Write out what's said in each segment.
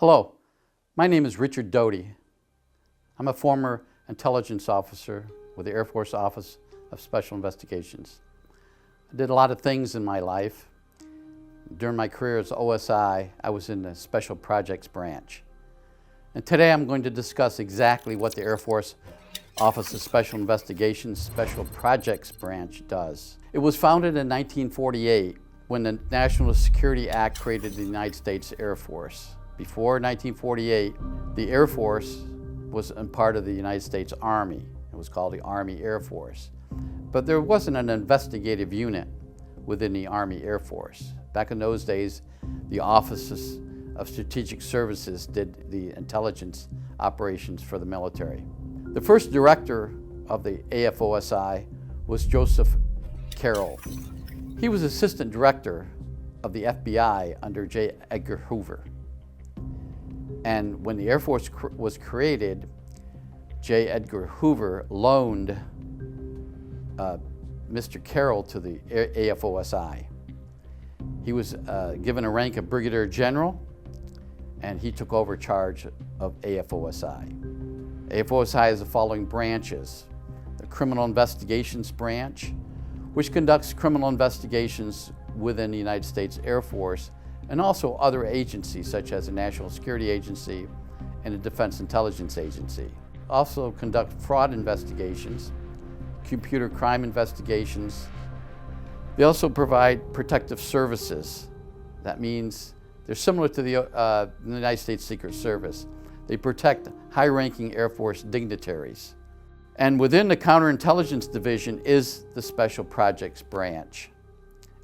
Hello, my name is Richard Doty. I'm a former intelligence officer with the Air Force Office of Special Investigations. I did a lot of things in my life. During my career as OSI, I was in the Special Projects Branch. And today I'm going to discuss exactly what the Air Force Office of Special Investigations Special Projects Branch does. It was founded in 1948 when the National Security Act created the United States Air Force. Before 1948, the Air Force was a part of the United States Army. It was called the Army Air Force. But there wasn't an investigative unit within the Army Air Force. Back in those days, the Office of Strategic Services did the intelligence operations for the military. The first director of the AFOSI was Joseph Carroll. He was assistant director of the FBI under J. Edgar Hoover. And when the Air Force was created, J. Edgar Hoover loaned Mr. Carroll to the AFOSI. He was given a rank of Brigadier General, and he took over charge of AFOSI. AFOSI has the following branches: the Criminal Investigations Branch, which conducts criminal investigations within the United States Air Force, and also other agencies such as the National Security Agency and the Defense Intelligence Agency. Also conduct fraud investigations, computer crime investigations. They also provide protective services. That means they're similar to the United States Secret Service. They protect high-ranking Air Force dignitaries. And within the Counterintelligence Division is the Special Projects Branch,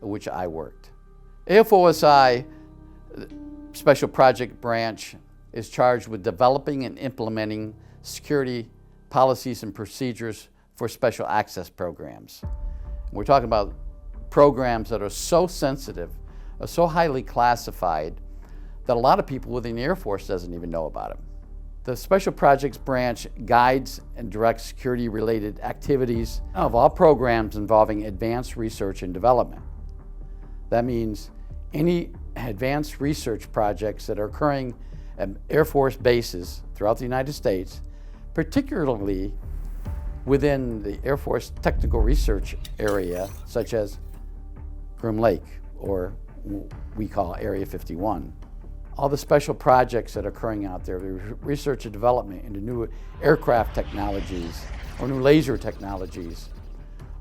in which I worked. AFOSI Special Project Branch is charged with developing and implementing security policies and procedures for special access programs. We're talking about programs that are so sensitive, are so highly classified, that a lot of people within the Air Force doesn't even know about them. The Special Projects Branch guides and directs security-related activities of all programs involving advanced research and development. That means any advanced research projects that are occurring at Air Force bases throughout the United States, particularly within the Air Force Technical Research Area, such as Groom Lake, or we call Area 51. All the special projects that are occurring out there, the research and development into new aircraft technologies or new laser technologies,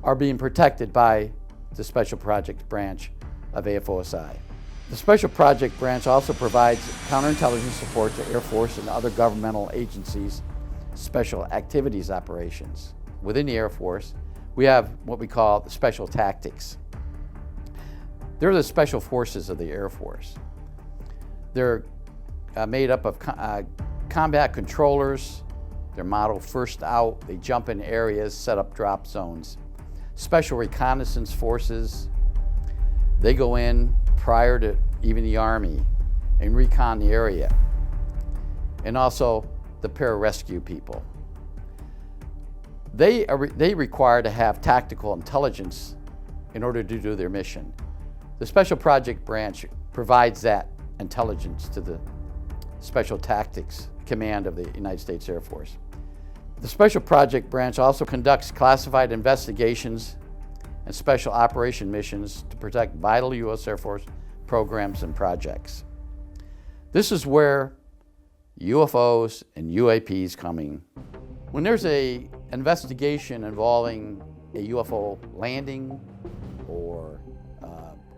are being protected by the Special Projects Branch of AFOSI. The Special Project Branch also provides counterintelligence support to Air Force and other governmental agencies' special activities operations. Within the Air Force, we have what we call the Special Tactics. They're the special forces of the Air Force. They're made up of combat controllers. They're modeled first out. They jump in areas, set up drop zones. Special reconnaissance forces, they go in prior to even the Army and recon the area. And also the pararescue people. They require to have tactical intelligence in order to do their mission. The Special Project Branch provides that intelligence to the Special Tactics Command of the United States Air Force. The Special Project Branch also conducts classified investigations and special operation missions to protect vital U.S. Air Force programs and projects. This is where UFOs and UAPs come in. When there's an investigation involving a UFO landing or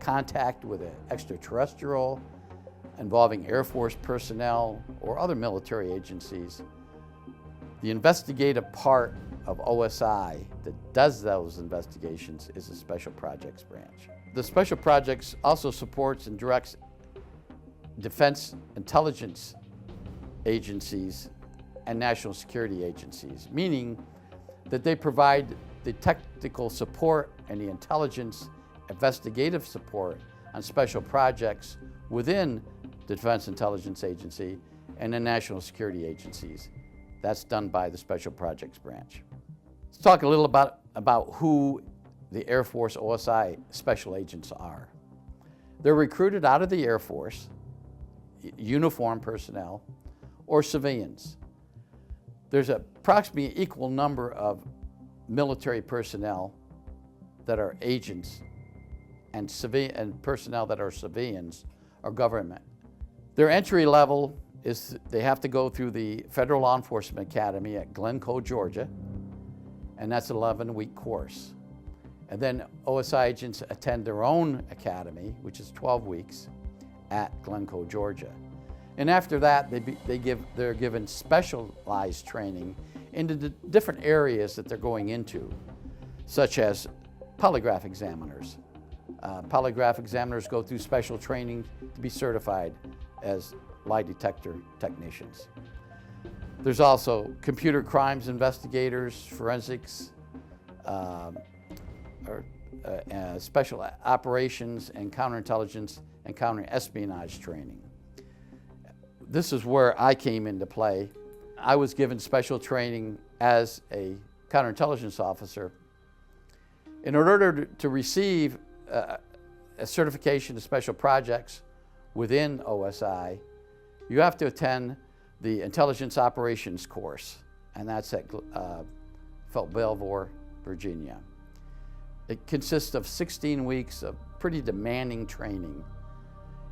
contact with an extraterrestrial involving Air Force personnel or other military agencies, the investigative part of OSI that does those investigations is the Special Projects Branch. The Special Projects also supports and directs defense intelligence agencies and national security agencies, meaning that they provide the technical support and the intelligence investigative support on special projects within the Defense Intelligence Agency and the national security agencies. That's done by the Special Projects Branch. Let's talk a little about who the Air Force OSI special agents are. They're recruited out of the Air Force uniformed personnel or civilians. There's approximately an equal number of military personnel that are agents and personnel that are civilians or government. Their entry level is they have to go through the Federal Law Enforcement Academy at Glencoe, Georgia, and that's an 11-week course. And then OSI agents attend their own academy, which is 12 weeks, at Glencoe, Georgia. And after that, they're given specialized training into the different areas that they're going into, such as polygraph examiners. Polygraph examiners go through special training to be certified as lie detector technicians. There's also computer crimes investigators, forensics, special operations and counterintelligence and counterespionage training. This is where I came into play. I was given special training as a counterintelligence officer. In order to receive a certification of special projects within OSI, you have to attend the intelligence operations course, and that's at Fort Belvoir, Virginia. It consists of 16 weeks of pretty demanding training,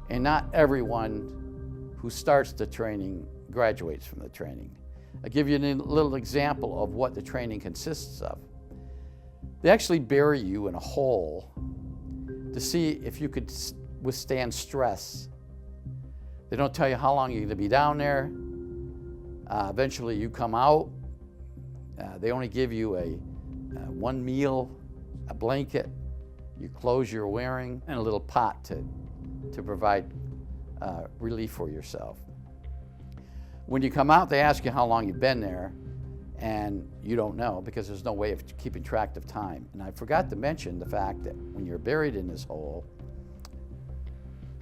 and not everyone who starts the training graduates from the training. I'll give you a little example of what the training consists of. They actually bury you in a hole to see if you could withstand stress. They don't tell you how long you're going to be down there. Eventually you come out. They only give you one meal, a blanket, your clothes you're wearing, and a little pot to provide relief for yourself. When you come out, they ask you how long you've been there, and you don't know because there's no way of keeping track of time. And I forgot to mention the fact that when you're buried in this hole,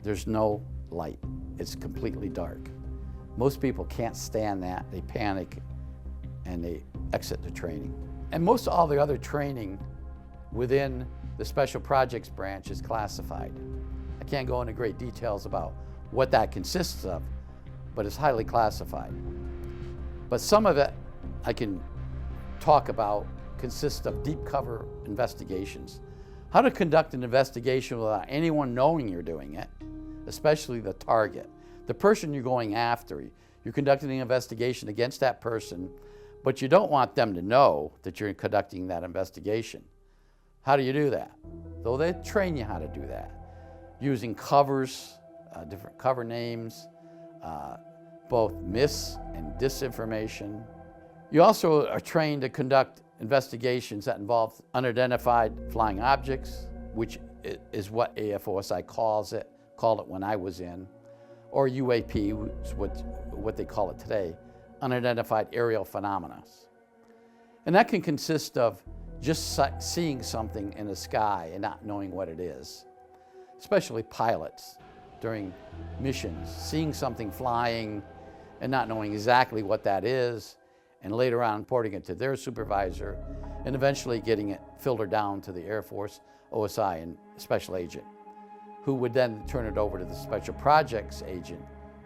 there's no light. It's completely dark. Most people can't stand that. They panic and they exit the training. And most all the other training within the Special Projects branch is classified. I can't go into great details about what that consists of, but it's highly classified. But some of it I can talk about consists of deep cover investigations. How to conduct an investigation without anyone knowing you're doing it, especially the target. The person you're going after, you're conducting an investigation against that person, but you don't want them to know that you're conducting that investigation. How do you do that? So they train you how to do that, using covers, different cover names, both mis and disinformation. You also are trained to conduct investigations that involve unidentified flying objects, which is what AFOSI called it when I was in, or UAP, which is what they call it today, unidentified aerial phenomena. And that can consist of just seeing something in the sky and not knowing what it is, especially pilots during missions, seeing something flying and not knowing exactly what that is, and later on reporting it to their supervisor, and eventually getting it filtered down to the Air Force, OSI, and special agent, who would then turn it over to the Special Projects agent,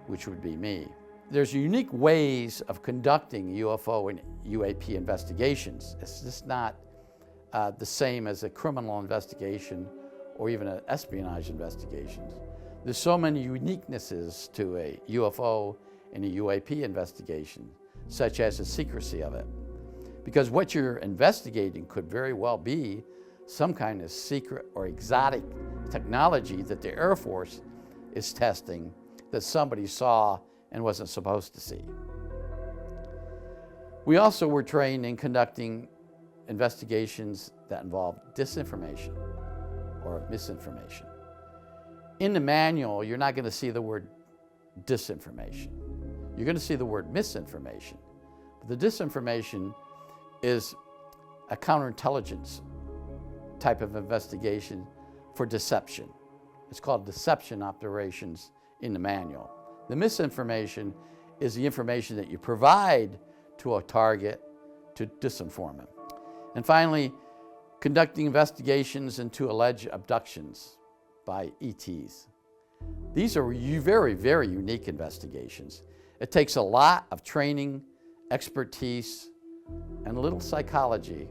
which would be me. There's unique ways of conducting UFO and UAP investigations. It's just not the same as a criminal investigation or even an espionage investigation. There's so many uniquenesses to a UFO and a UAP investigation, such as the secrecy of it. Because what you're investigating could very well be some kind of secret or exotic technology that the Air Force is testing that somebody saw and wasn't supposed to see. We also were trained in conducting investigations that involve disinformation or misinformation. In the manual, you're not going to see the word disinformation. You're going to see the word misinformation. But the disinformation is a counterintelligence type of investigation for deception. It's called deception operations in the manual. The misinformation is the information that you provide to a target to disinform him. And finally, conducting investigations into alleged abductions by ETs. These are very, very unique investigations. It takes a lot of training, expertise, and a little psychology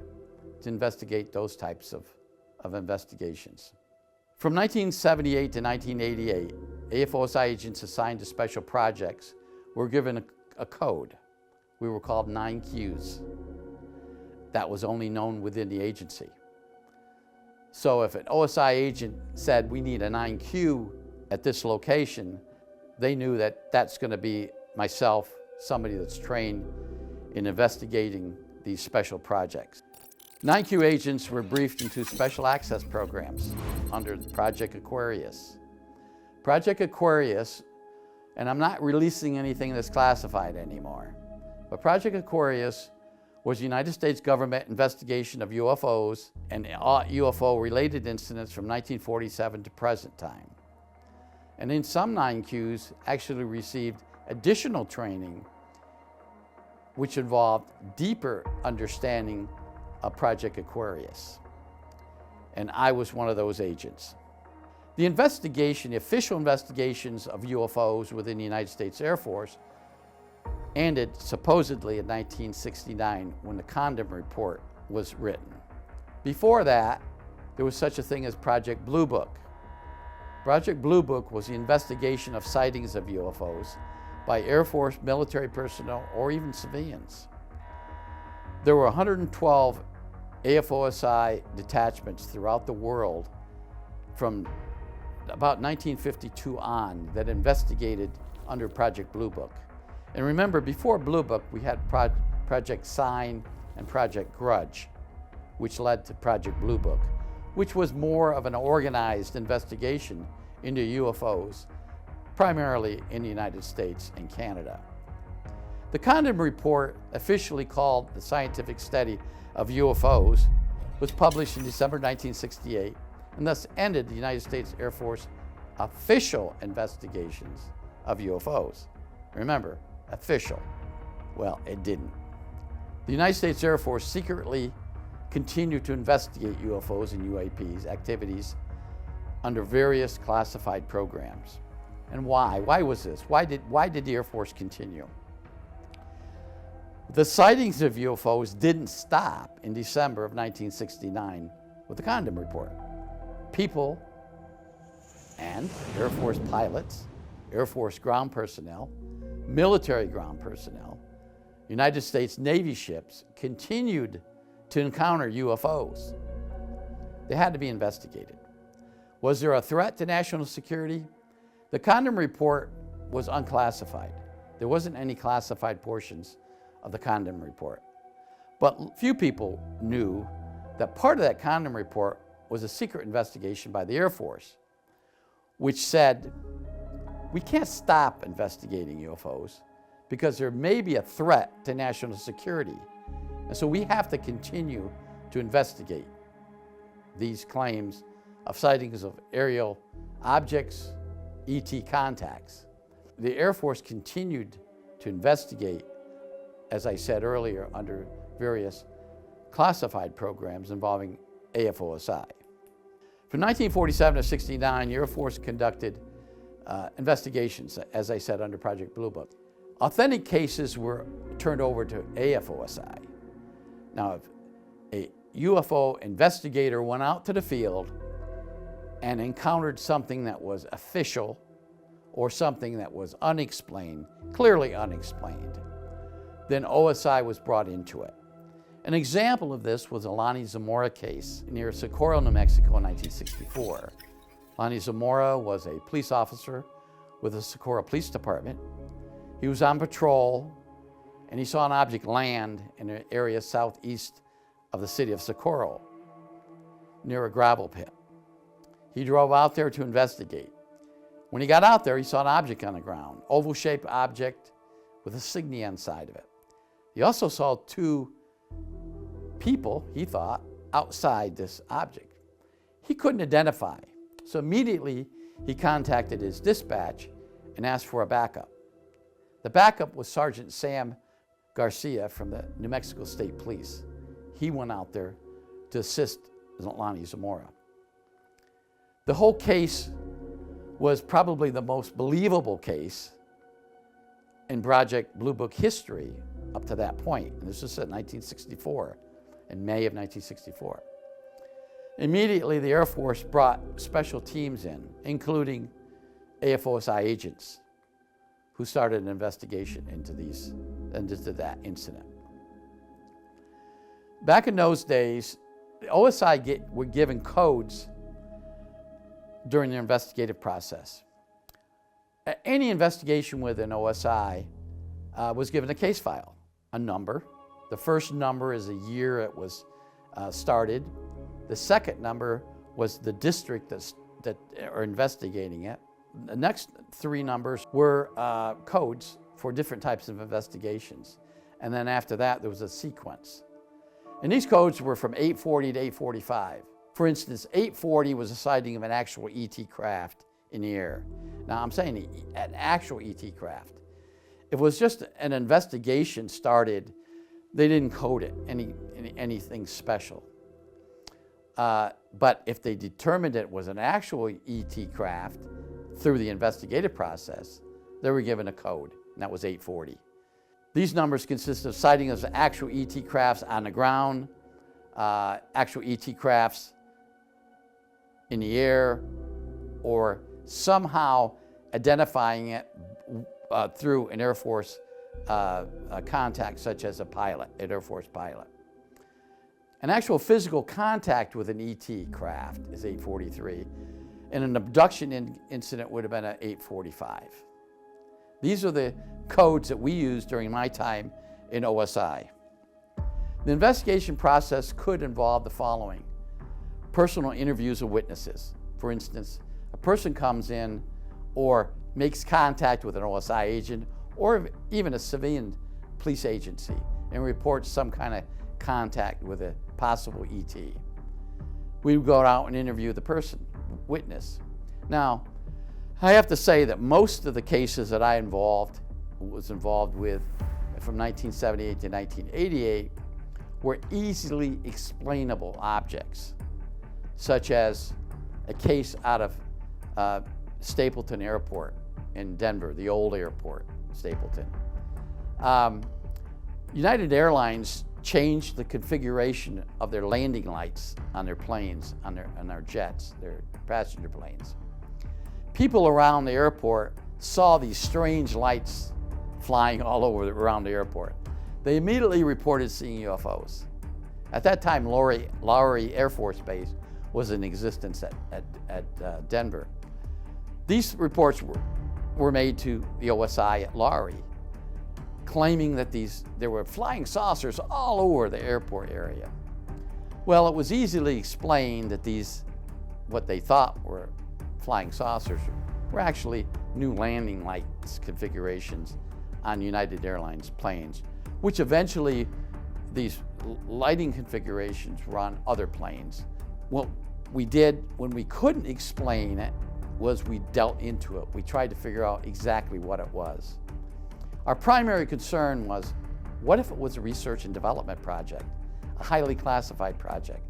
to investigate those types of investigations. From 1978 to 1988, AFOSI agents assigned to special projects were given a code. We were called 9Qs. That was only known within the agency. So if an OSI agent said, we need a 9Q at this location, they knew that that's going to be myself, somebody that's trained in investigating these special projects. 9Q agents were briefed into special access programs under Project Aquarius. Project Aquarius, and I'm not releasing anything that's classified anymore, but Project Aquarius was the United States government investigation of UFOs and UFO-related incidents from 1947 to present time. And in some 9Qs actually received additional training which involved deeper understanding of Project Aquarius. And I was one of those agents. The official investigations of UFOs within the United States Air Force ended supposedly in 1969 when the Condom Report was written. Before that, there was such a thing as Project Blue Book. Project Blue Book was the investigation of sightings of UFOs by Air Force military personnel or even civilians. There were 112 AFOSI detachments throughout the world from about 1952 on that investigated under Project Blue Book. And remember, before Blue Book, we had Project Sign and Project Grudge, which led to Project Blue Book, which was more of an organized investigation into UFOs, primarily in the United States and Canada. The Condom Report, officially called the Scientific Study of UFOs, was published in December 1968 and thus ended the United States Air Force official investigations of UFOs. Remember, official. Well, it didn't. The United States Air Force secretly continued to investigate UFOs and UAPs activities under various classified programs. And why? Why was this? Why did the Air Force continue? The sightings of UFOs didn't stop in December of 1969 with the Condom Report. People and Air Force pilots, Air Force ground personnel, military ground personnel, United States Navy ships continued to encounter UFOs. They had to be investigated. Was there a threat to national security? The Condom Report was unclassified. There wasn't any classified portions of the Condom Report. But few people knew that part of that Condom Report was a secret investigation by the Air Force, which said, we can't stop investigating UFOs because there may be a threat to national security. And so we have to continue to investigate these claims of sightings of aerial objects, ET contacts. The Air Force continued to investigate, as I said earlier, under various classified programs involving AFOSI. From 1947 to 69, the Air Force conducted investigations, as I said, under Project Blue Book. Authentic cases were turned over to AFOSI. Now, if a UFO investigator went out to the field and encountered something that was official or something that was unexplained, clearly unexplained, then OSI was brought into it. An example of this was the Lonnie Zamora case near Socorro, New Mexico in 1964. Lonnie Zamora was a police officer with the Socorro Police Department. He was on patrol and he saw an object land in an area southeast of the city of Socorro near a gravel pit. He drove out there to investigate. When he got out there, he saw an object on the ground, oval-shaped object with a signia inside of it. He also saw two people, he thought, outside this object. He couldn't identify, so immediately he contacted his dispatch and asked for a backup. The backup was Sergeant Sam Garcia from the New Mexico State Police. He went out there to assist Lonnie Zamora. The whole case was probably the most believable case in Project Blue Book history up to that point. And this was in 1964, in May of 1964. Immediately, the Air Force brought special teams in, including AFOSI agents, who started an investigation into that incident. Back in those days, the OSI were given codes during their investigative process. Any investigation with an OSI was given a case file, a number. The first number is a year it was started. The second number was the district that are investigating it. The next three numbers were codes for different types of investigations. And then after that, there was a sequence. And these codes were from 840 to 845. For instance, 840 was a sighting of an actual ET craft in the air. Now, I'm saying an actual ET craft. If it was just an investigation started, they didn't code it anything special. But if they determined it was an actual ET craft through the investigative process, they were given a code, and that was 840. These numbers consist of sightings of actual ET crafts on the ground, actual ET crafts in the air, or somehow identifying it through an Air Force contact, such as an Air Force pilot. An actual physical contact with an ET craft is 843, and an abduction incident would have been at 845. These are the codes that we used during my time in OSI. The investigation process could involve the following: personal interviews of witnesses. For instance, a person comes in or makes contact with an OSI agent or even a civilian police agency and reports some kind of contact with a possible ET. We would go out and interview the person, witness. Now, I have to say that most of the cases that I was involved with from 1978 to 1988 were easily explainable objects, such as a case out of Stapleton Airport in Denver, the old airport, Stapleton. United Airlines changed the configuration of their landing lights on their planes, on their jets, their passenger planes. People around the airport saw these strange lights flying all around the airport. They immediately reported seeing UFOs. At that time, Lowry Air Force Base was in existence at Denver. These reports were made to the OSI at Lowry, claiming that there were flying saucers all over the airport area. Well, it was easily explained that what they thought were flying saucers were actually new landing lights configurations on United Airlines planes, which eventually these lighting configurations were on other planes. What we did when we couldn't explain it was we delved into it. We tried to figure out exactly what it was. Our primary concern was, what if it was a research and development project, a highly classified project,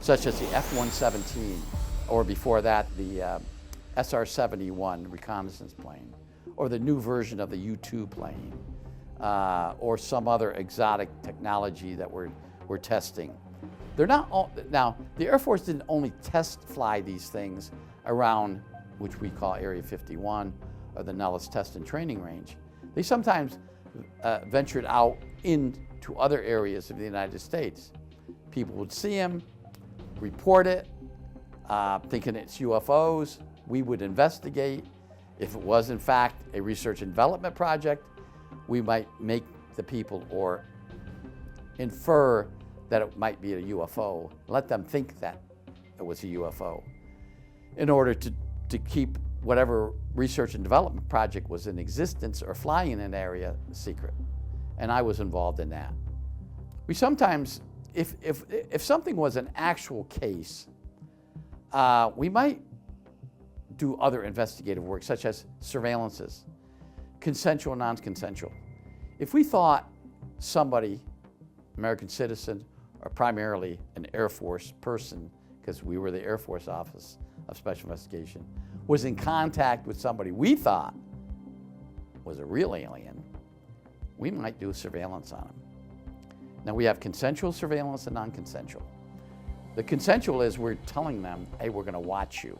such as the F-117, or before that, the SR-71 reconnaissance plane, or the new version of the U-2 plane, or some other exotic technology that we're testing. They're not all, now, the Air Force didn't only test fly these things around, which we call Area 51, or the Nellis Test and Training Range. They sometimes ventured out into other areas of the United States. People would see them, report it, thinking it's UFOs. We would investigate. If it was in fact a research and development project, we might make the people or infer that it might be a UFO, let them think that it was a UFO, in order to keep whatever research and development project was in existence or flying in an area secret. And I was involved in that. We sometimes, if something was an actual case, we might do other investigative work, such as surveillances, consensual, non-consensual. If we thought somebody, American citizen, or primarily an Air Force person, because we were the Air Force office of special investigation was in contact with somebody we thought was a real alien, we might do surveillance on them. Now we have consensual surveillance and non-consensual. The consensual is we're telling them, hey, we're going to watch you.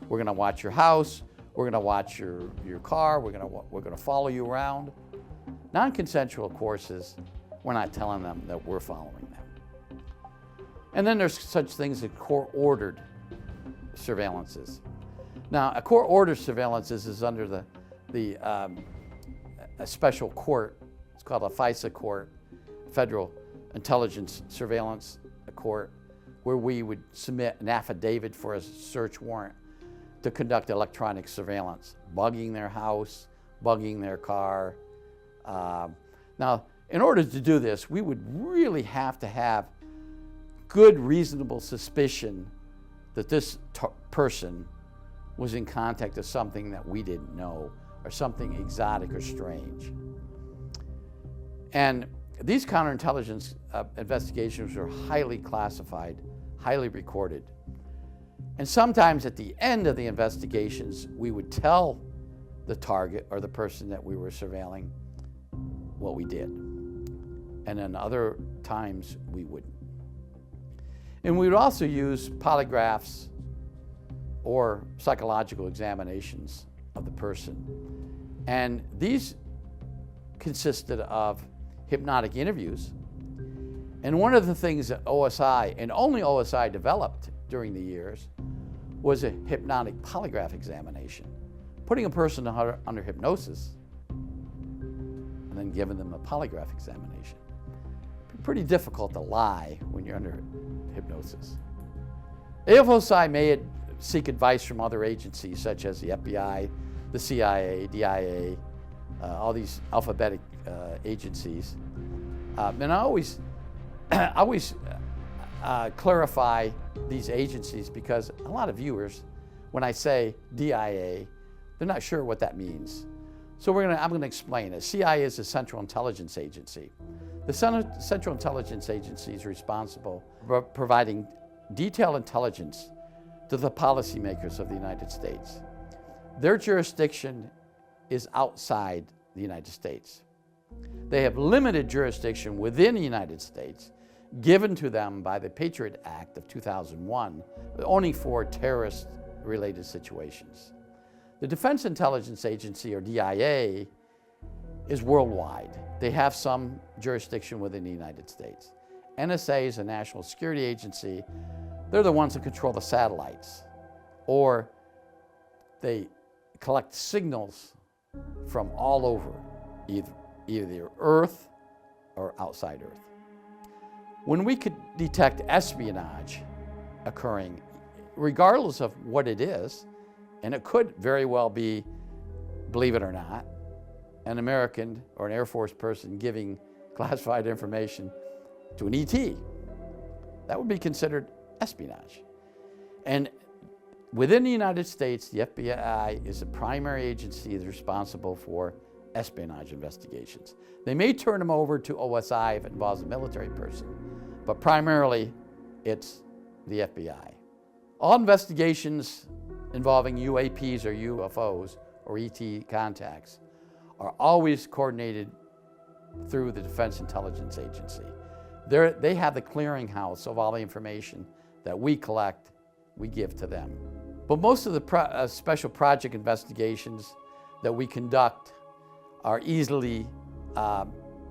We're going to watch your house. We're going to watch your car. We're going to follow you around. Non-consensual, of course, is we're not telling them that we're following them. And then there's such things as court-ordered surveillances. Now, a court-ordered surveillance is under a special court. It's called a FISA court, Federal Intelligence Surveillance Court, where we would submit an affidavit for a search warrant to conduct electronic surveillance, bugging their house, bugging their car. Now, in order to do this, we would really have to have good, reasonable suspicion that this person was in contact with something that we didn't know, or something exotic or strange. And these counterintelligence investigations are highly classified, highly recorded. And sometimes at the end of the investigations, we would tell the target or the person that we were surveilling what we did. And then other times we wouldn't. And we would also use polygraphs or psychological examinations of the person. And these consisted of hypnotic interviews. And one of the things that OSI, and only OSI, developed during the years was a hypnotic polygraph examination. Putting a person under hypnosis and then giving them a polygraph examination. Pretty difficult to lie when you're under hypnosis. AFOSI may seek advice from other agencies such as the FBI, the CIA, DIA, all these alphabetic agencies. And I always clarify these agencies because a lot of viewers, when I say DIA, they're not sure what that means. So I'm going to explain it. CIA is the Central Intelligence Agency. The Central Intelligence Agency is responsible for providing detailed intelligence to the policymakers of the United States. Their jurisdiction is outside the United States. They have limited jurisdiction within the United States given to them by the Patriot Act of 2001, only for terrorist-related situations. The Defense Intelligence Agency, or DIA, is worldwide. They have some jurisdiction within the United States. NSA is a national security agency. They're the ones that control the satellites, or they collect signals from all over, either Earth or outside Earth. When we could detect espionage occurring, regardless of what it is, and it could very well be, believe it or not, an American or an Air Force person giving classified information to an ET, that would be considered espionage. And within the United States, the FBI is the primary agency that's responsible for espionage investigations. They may turn them over to OSI if it involves a military person, but primarily it's the FBI. All investigations involving UAPs or UFOs or ET contacts are always coordinated through the Defense Intelligence Agency. They have the clearinghouse of all the information that we collect, we give to them. But most of the special project investigations that we conduct are easily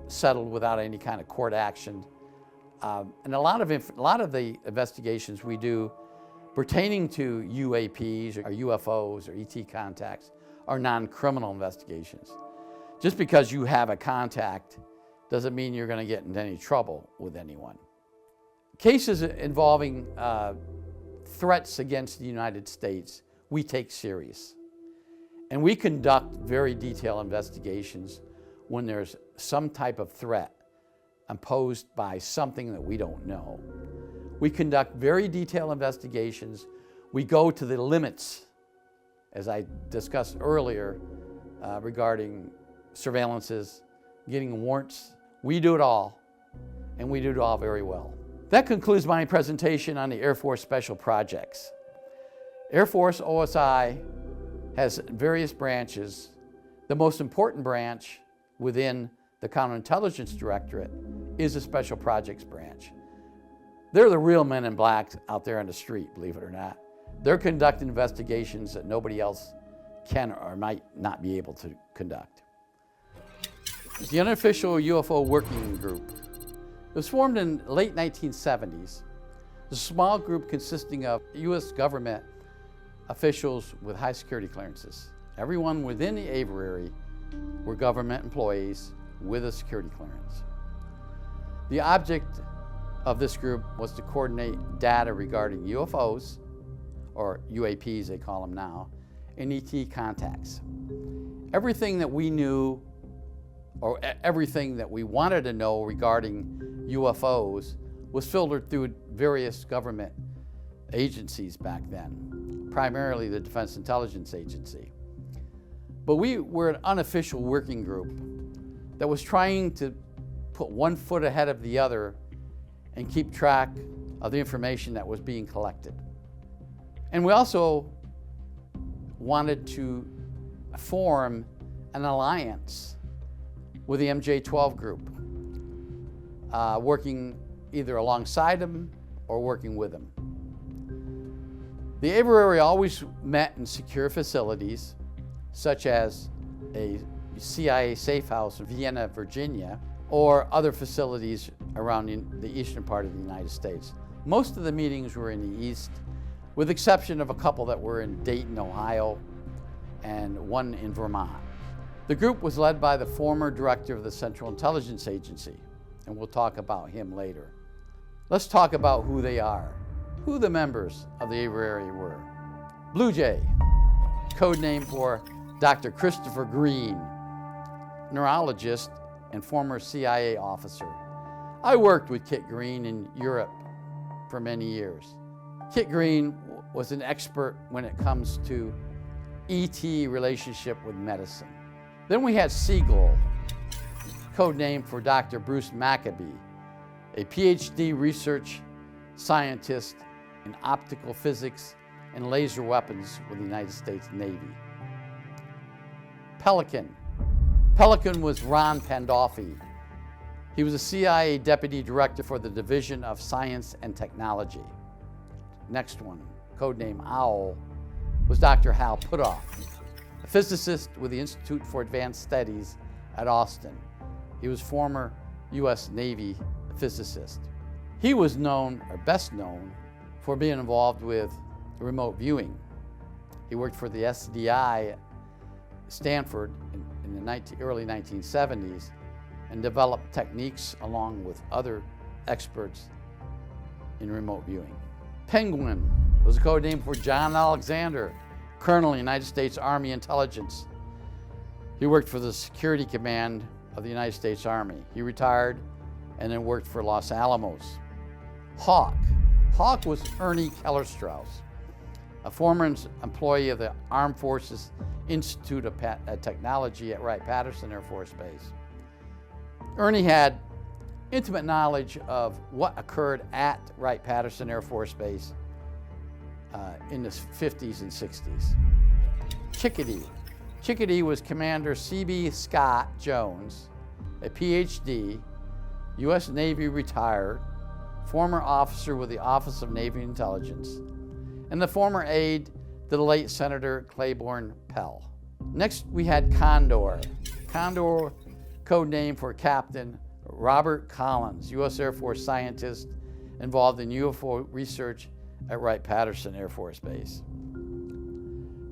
settled without any kind of court action. And a lot of the investigations we do pertaining to UAPs or UFOs or ET contacts are non-criminal investigations. Just because you have a contact doesn't mean you're going to get into any trouble with anyone. Cases involving threats against the United States, we take serious. And we conduct very detailed investigations when there's some type of threat imposed by something that we don't know. We conduct very detailed investigations. We go to the limits, as I discussed earlier, regarding surveillances, getting warrants. We do it all, and we do it all very well. That concludes my presentation on the Air Force Special Projects. Air Force OSI has various branches. The most important branch within the Counterintelligence Directorate is the Special Projects Branch. They're the real men in black out there on the street, believe it or not. They're conducting investigations that nobody else can or might not be able to conduct. The Unofficial UFO Working Group. It was formed in the late 1970s. It's a small group consisting of U.S. government officials with high security clearances. Everyone within the aviary were government employees with a security clearance. The object of this group was to coordinate data regarding UFOs, or UAPs they call them now, and ET contacts. Everything that we knew, or everything that we wanted to know regarding UFOs, was filtered through various government agencies back then, primarily the Defense Intelligence Agency. But we were an unofficial working group that was trying to put one foot ahead of the other and keep track of the information that was being collected. And we also wanted to form an alliance with the MJ-12 group, working either alongside them or working with them. The aviary always met in secure facilities, such as a CIA safe house in Vienna, Virginia, or other facilities around the eastern part of the United States. Most of the meetings were in the east, with the exception of a couple that were in Dayton, Ohio, and one in Vermont. The group was led by the former director of the Central Intelligence Agency, and we'll talk about him later. Let's talk about who they are, who the members of the aviary were. Blue Jay, code name for Dr. Christopher Green, neurologist and former CIA officer. I worked with Kit Green in Europe for many years. Kit Green was an expert when it comes to ET relationship with medicine. Then we had Siegel, code name for Dr. Bruce Maccabee, a PhD research scientist in optical physics and laser weapons with the United States Navy. Pelican. Pelican was Ron Pandolfi. He was a CIA Deputy Director for the Division of Science and Technology. Next one, codename Owl, was Dr. Hal Puthoff, a physicist with the Institute for Advanced Studies at Austin. He was former U.S. Navy physicist. He was known, or best known, for being involved with remote viewing. He worked for the SDI at Stanford in the early 1970s and developed techniques along with other experts in remote viewing. Penguin was a code name for John Alexander, Colonel in the United States Army Intelligence. He worked for the Security Command of the United States Army. He retired and then worked for Los Alamos. Hawk. Hawk was Ernie Keller-Strauss, a former employee of the Armed Forces Institute of Technology at Wright-Patterson Air Force Base. Ernie had intimate knowledge of what occurred at Wright-Patterson Air Force Base in the 50s and 60s. Chickadee. Chickadee was Commander C.B. Scott Jones, a PhD, U.S. Navy retired, former officer with the Office of Navy Intelligence, and the former aide to the late Senator Claiborne Pell. Next, we had Condor. Condor, code name for Captain Robert Collins, U.S. Air Force scientist involved in UFO research at Wright-Patterson Air Force Base.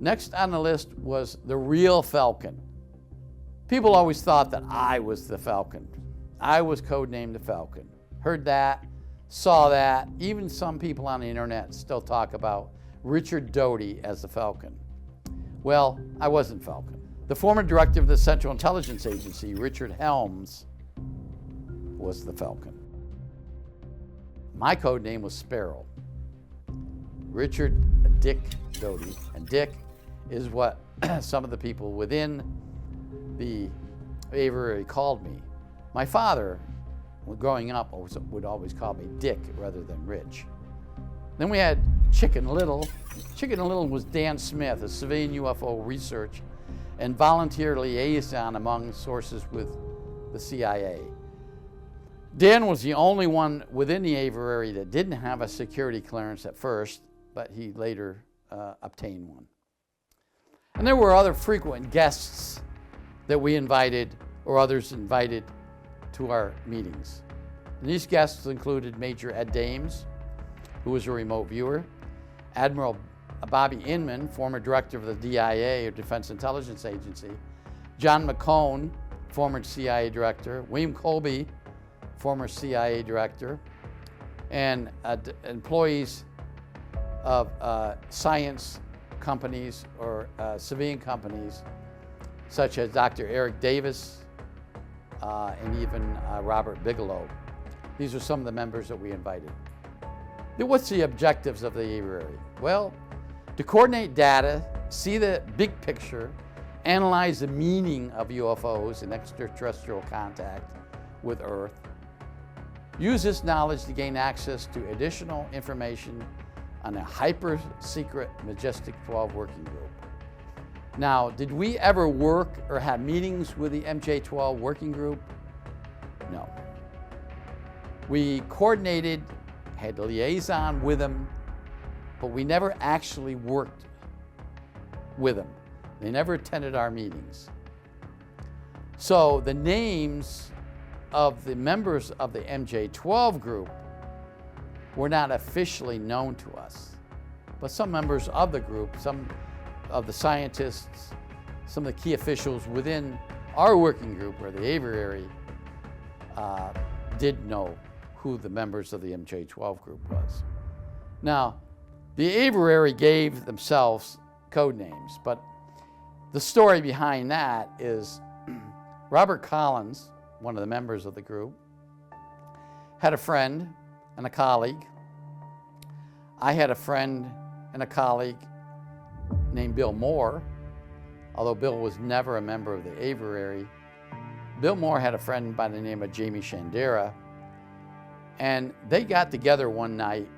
Next on the list was the real Falcon. People always thought that I was the Falcon. I was codenamed the Falcon. Heard that, saw that. Even some people on the internet still talk about Richard Doty as the Falcon. Well, I wasn't Falcon. The former director of the Central Intelligence Agency, Richard Helms, was the Falcon. My code name was Sparrow. Richard Dick Doty, and Dick is what some of the people within the aviary called me. My father, growing up, would always call me Dick rather than Rich. Then we had Chicken Little. Chicken Little was Dan Smith, a civilian UFO research and volunteer liaison among sources with the CIA. Dan was the only one within the aviary that didn't have a security clearance at first, but he later obtained one. And there were other frequent guests that we invited, or others invited, to our meetings. And these guests included Major Ed Dames, who was a remote viewer, Admiral Bobby Inman, former director of the DIA, or Defense Intelligence Agency, John McCone, former CIA director, William Colby, former CIA director, and employees of science companies or civilian companies, such as Dr. Eric Davis and even Robert Bigelow. These are some of the members that we invited. What's the objectives of the aviary? Well, to coordinate data, see the big picture, analyze the meaning of UFOs and extraterrestrial contact with Earth, use this knowledge to gain access to additional information on a hyper-secret Majestic 12 working group. Now, did we ever work or have meetings with the MJ-12 working group? No. We coordinated, had a liaison with them, but we never actually worked with them. They never attended our meetings. So the names of the members of the MJ-12 group were not officially known to us, but some members of the group, some of the scientists, some of the key officials within our working group, or the aviary, did know who the members of the MJ-12 group was. Now, the aviary gave themselves code names, but the story behind that is Robert Collins, one of the members of the group, had a friend and a colleague. I had a friend and a colleague named Bill Moore, although Bill was never a member of the aviary. Bill Moore had a friend by the name of Jamie Shandera, and they got together one night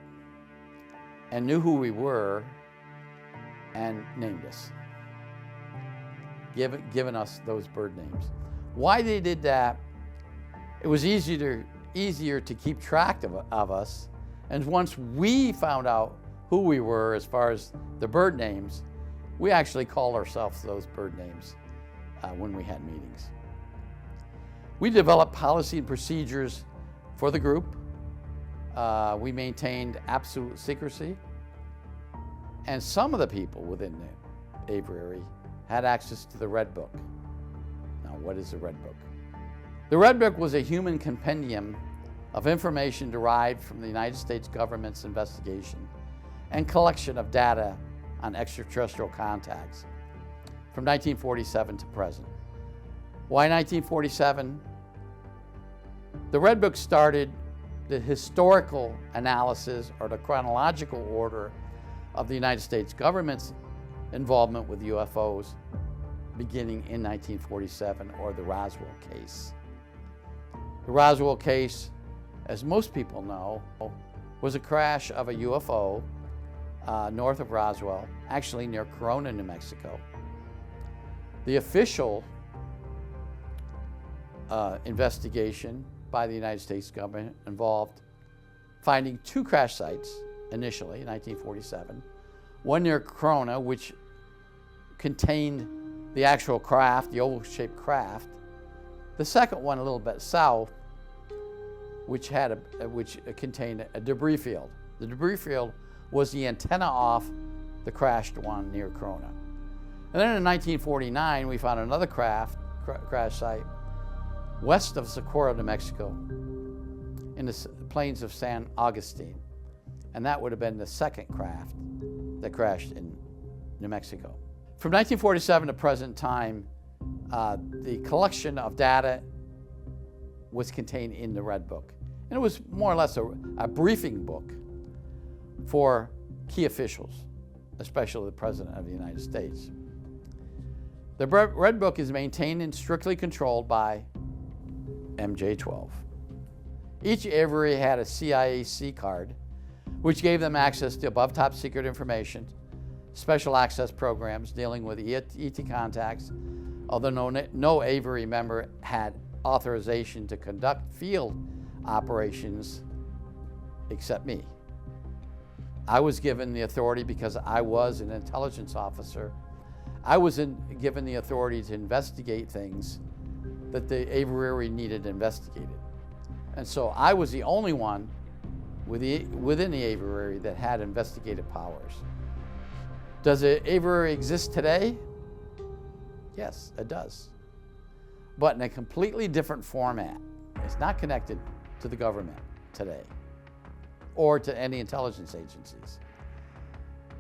and knew who we were and named us, giving us those bird names. Why they did that, it was easier to keep track of us, and once we found out who we were as far as the bird names, we actually called ourselves those bird names when we had meetings. We developed policy and procedures for the group. We maintained absolute secrecy, and some of the people within the aviary had access to the Red Book. Now, what is the Red Book? The Red Book was a human compendium of information derived from the United States government's investigation and collection of data on extraterrestrial contacts from 1947 to present. Why 1947? The Red Book started the historical analysis, or the chronological order, of the United States government's involvement with UFOs beginning in 1947, or the Roswell case. The Roswell case, as most people know, was a crash of a UFO north of Roswell, actually near Corona, New Mexico. The official investigation by the United States government involved finding two crash sites initially in 1947, one near Corona, which contained the actual craft, the oval-shaped craft. The second one a little bit south, which contained a debris field. The debris field was the antenna off the crashed one near Corona. And then in 1949, we found another crash site west of Socorro, New Mexico, in the plains of San Augustine. And that would have been the second craft that crashed in New Mexico. From 1947 to present time, the collection of data was contained in the Red Book. And it was more or less a briefing book for key officials, especially the President of the United States. The Red Book is maintained and strictly controlled by MJ-12. Each aviary had a CIA C card, which gave them access to above top secret information, special access programs dealing with ET contacts, although no Avery member had authorization to conduct field operations except me. I was given the authority because I was an intelligence officer. I was given the authority to investigate things that the aviary needed investigated. And so I was the only one within the aviary that had investigative powers. Does the aviary exist today? Yes, it does. But in a completely different format. It's not connected to the government today or to any intelligence agencies.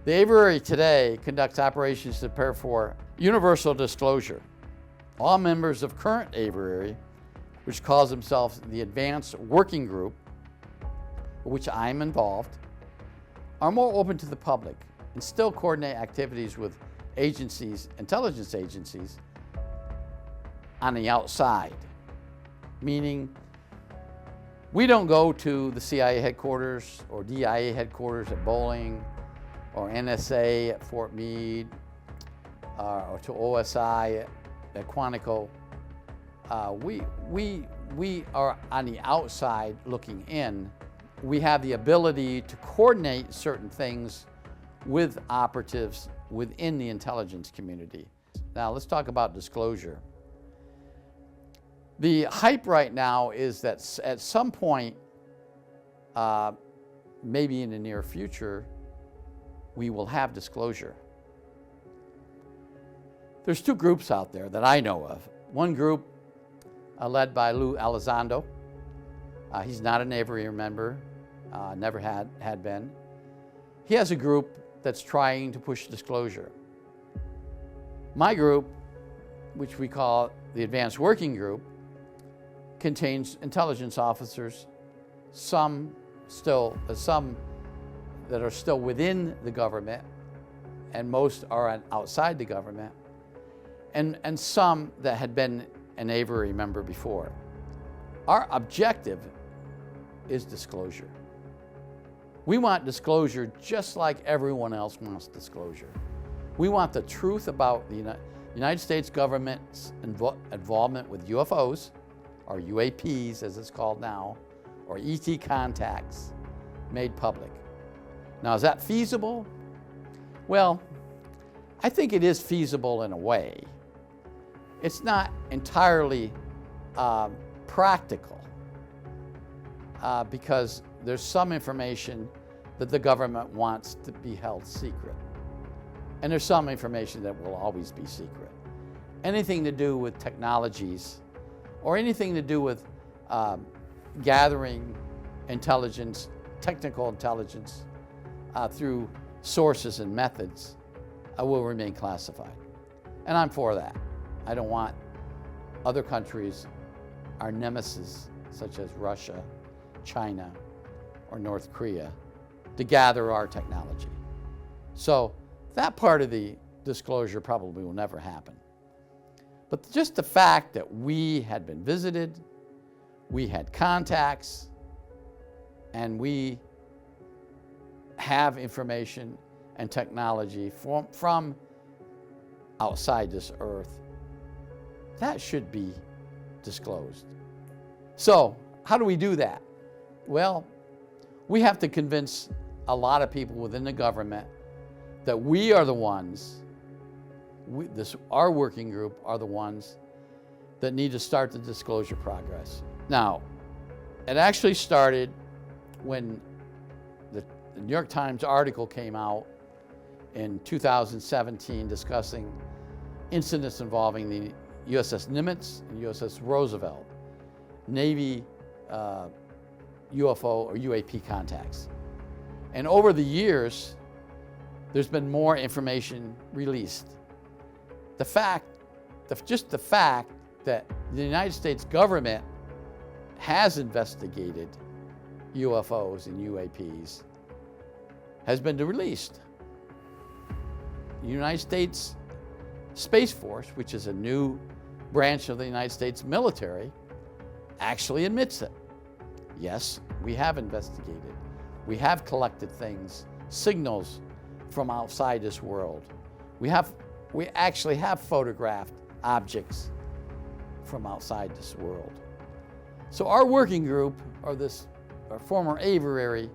The aviary today conducts operations to prepare for universal disclosure. All members of current aviary, which calls themselves the Advanced Working Group, which I'm involved, are more open to the public and still coordinate activities with agencies, intelligence agencies, on the outside. Meaning, we don't go to the CIA headquarters or DIA headquarters at Bowling or NSA at Fort Meade or to OSI at Quantico. We are on the outside looking in. We have the ability to coordinate certain things with operatives within the intelligence community. Now let's talk about disclosure. The hype right now is that at some point, maybe in the near future, we will have disclosure. There's two groups out there that I know of. One group led by Lou Elizondo. He's not an Avery member, never had been. He has a group that's trying to push disclosure. My group, which we call the Advanced Working Group, contains intelligence officers, some that are still within the government, and most are outside the government, and some that had been an Avery member before. Our objective is disclosure. We want disclosure just like everyone else wants disclosure. We want the truth about the United States government's involvement with UFOs, or UAPs as it's called now, or ET contacts made public. Now, is that feasible? Well, I think it is feasible in a way. It's not entirely practical because there's some information that the government wants to be held secret. And there's some information that will always be secret. Anything to do with technologies or anything to do with gathering intelligence, technical intelligence through sources and methods will remain classified. And I'm for that. I don't want other countries, our nemesis, such as Russia, China, or North Korea, to gather our technology. So that part of the disclosure probably will never happen. But just the fact that we had been visited, we had contacts, and we have information and technology from outside this earth, that should be disclosed. So how do we do that? Well, we have to convince a lot of people within the government that we are the ones, our working group are the ones that need to start the disclosure progress. Now, it actually started when the New York Times article came out in 2017 discussing incidents involving the USS Nimitz and USS Roosevelt, Navy UFO or UAP contacts. And over the years, there's been more information released. Just the fact that the United States government has investigated UFOs and UAPs has been released. The United States Space Force, which is a new branch of the United States military, actually admits it. Yes, we have investigated. We have collected things, signals from outside this world. We actually have photographed objects from outside this world. So our working group, or our former aviary,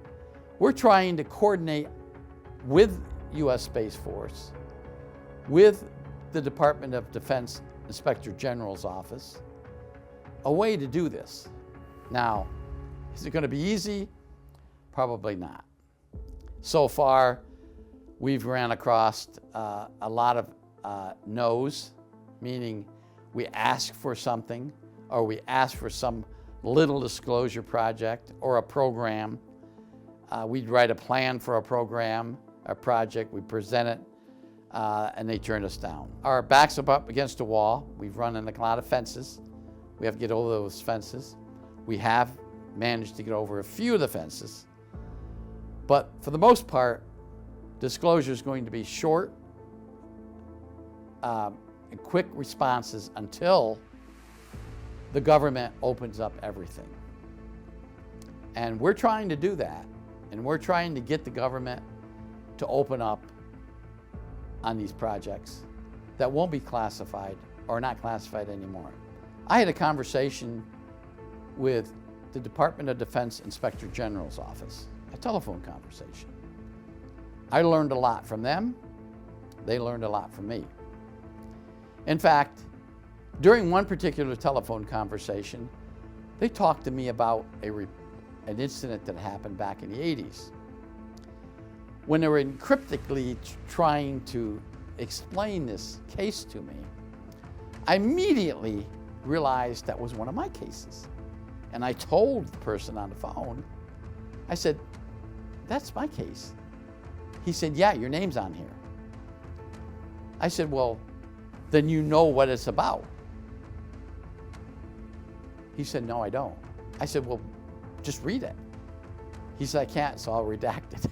we're trying to coordinate with U.S. Space Force, with the Department of Defense Inspector General's office, a way to do this. Now, is it going to be easy? Probably not. So far, we've ran across a lot of no's, meaning we ask for something, or we ask for some little disclosure project or a program. We'd write a plan for a program, a project, we present it, and they turn us down. Our backs are up against a wall. We've run into a lot of fences. We have to get over those fences. We have managed to get over a few of the fences. But for the most part, disclosure is going to be short and quick responses until the government opens up everything. And we're trying to do that. And we're trying to get the government to open up on these projects that won't be classified or not classified anymore. I had a conversation with the Department of Defense Inspector General's office, a telephone conversation. I learned a lot from them. They learned a lot from me. In fact, during one particular telephone conversation, they talked to me about an incident that happened back in the 80s. When they were cryptically trying to explain this case to me, I immediately realized that was one of my cases. And I told the person on the phone, I said, "That's my case." He said, "Yeah, your name's on here." I said, "Well, then you know what it's about." He said, "No, I don't." I said, "Well, just read it." He said, "I can't, so I'll redact it."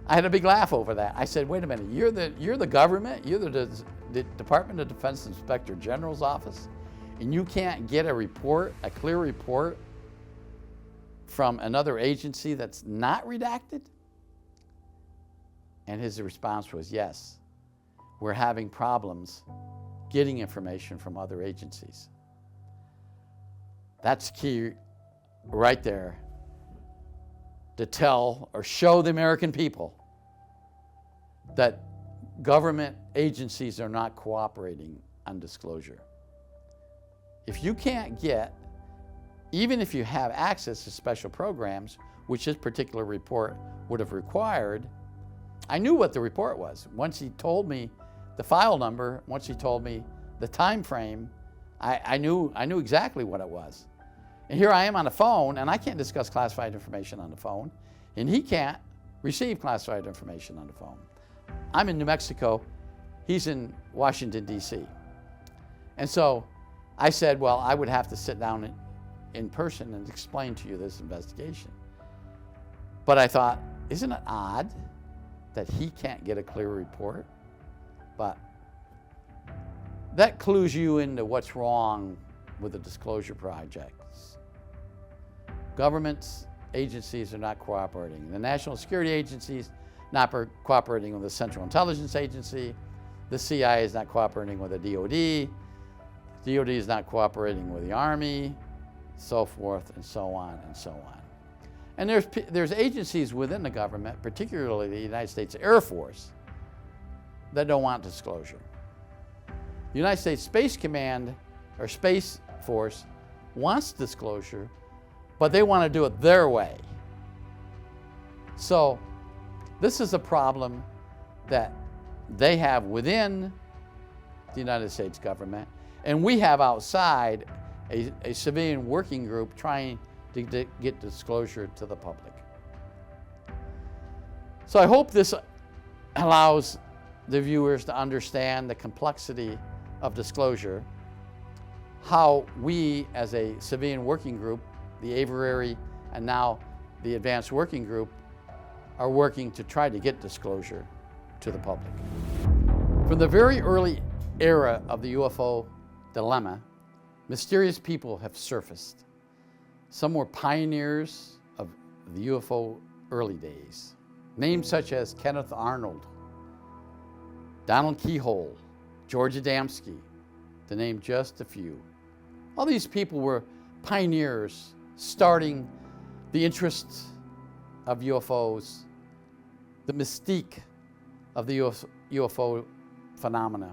I had a big laugh over that. I said, "Wait a minute, you're the government, you're the Department of Defense Inspector General's office, and you can't get a report, a clear report from another agency that's not redacted?" And his response was, "Yes, we're having problems getting information from other agencies." That's key right there to tell or show the American people that government agencies are not cooperating on disclosure. If you can't get, even if you have access to special programs, which this particular report would have required, I knew what the report was. Once he told me the file number, once he told me the time frame, I knew exactly what it was. And here I am on the phone, and I can't discuss classified information on the phone, and he can't receive classified information on the phone. I'm in New Mexico, he's in Washington, D.C. And so I said, well, I would have to sit down in person and explain to you this investigation. But I thought, isn't it odd that he can't get a clear report? But that clues you into what's wrong with the disclosure projects. Governments, agencies are not cooperating. The national security agencies not cooperating with the Central Intelligence Agency. The CIA is not cooperating with the DOD. DOD is not cooperating with the Army, so forth and so on and so on. And there's agencies within the government, particularly the United States Air Force, that don't want disclosure. The United States Space Command or Space Force wants disclosure, but they want to do it their way. So this is a problem that they have within the United States government, and we have outside a civilian working group trying to get disclosure to the public. So I hope this allows the viewers to understand the complexity of disclosure, how we as a civilian working group, the aviary and now the advanced working group, are working to try to get disclosure to the public. From the very early era of the UFO dilemma, mysterious people have surfaced. Some were pioneers of the UFO early days. Names such as Kenneth Arnold, Donald Keyhole, George Adamski, to name just a few. All these people were pioneers starting the interests of UFOs, the mystique of the UFO phenomena.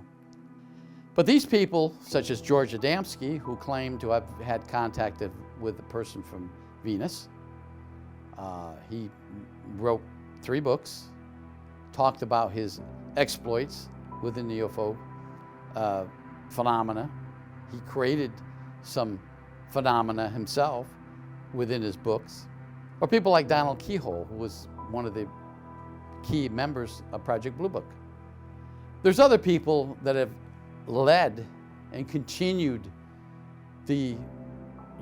But these people, such as George Adamski, who claimed to have had contact with a person from Venus, he wrote 3 books, talked about his exploits within the UFO phenomena. He created some phenomena himself within his books. Or people like Donald Keyhole, who was one of the key members of Project Blue Book. There's other people that have led and continued the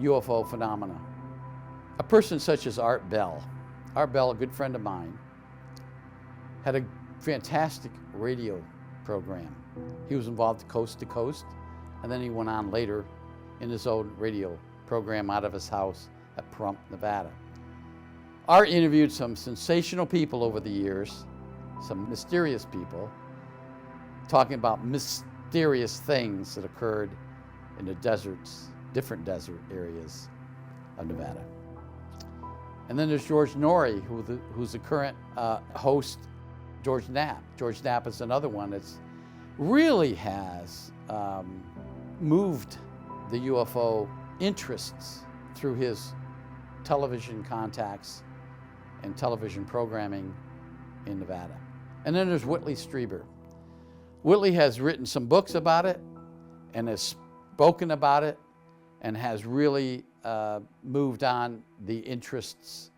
UFO phenomena. A person such as Art Bell. Art Bell, a good friend of mine, had a fantastic radio program. He was involved Coast to Coast, and then he went on later in his own radio program out of his house at Pahrump, Nevada. Art interviewed some sensational people over the years, some mysterious people, talking about mysterious things that occurred in the deserts, different desert areas of Nevada. And then there's George Norrie, who's the current host, George Knapp. George Knapp is another one that's really has moved the UFO interests through his television contacts and television programming in Nevada. And then there's Whitley Strieber. Whitley has written some books about it and has spoken about it and has really moved on the interests